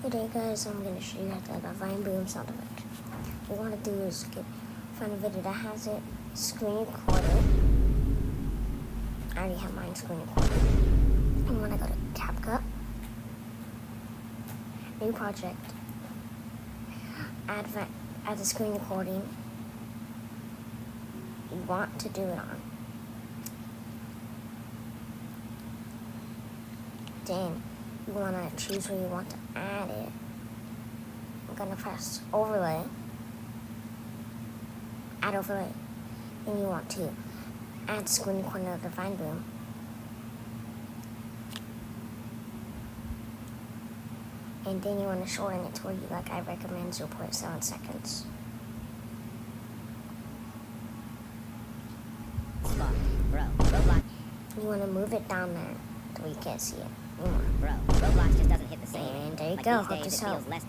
Today guys, I'm going to show you how to add a vine boom sound effect. What we want to do is find a video that has it screen recorded. I already have mine screen recorded. I'm going to go to CapCut, new project, add the screen recording you want to do it on. Then you want to choose where you want to add it. I'm going to press overlay, add overlay. Then you want to add screen recording of the vine boom. And then you want to shorten it to where you like. I recommend 0.7 seconds. You want to move it down there so you can't see it anymore. Bro, Roblox just doesn't hit the same. And there you like go. These Hope days, this it feels helped. less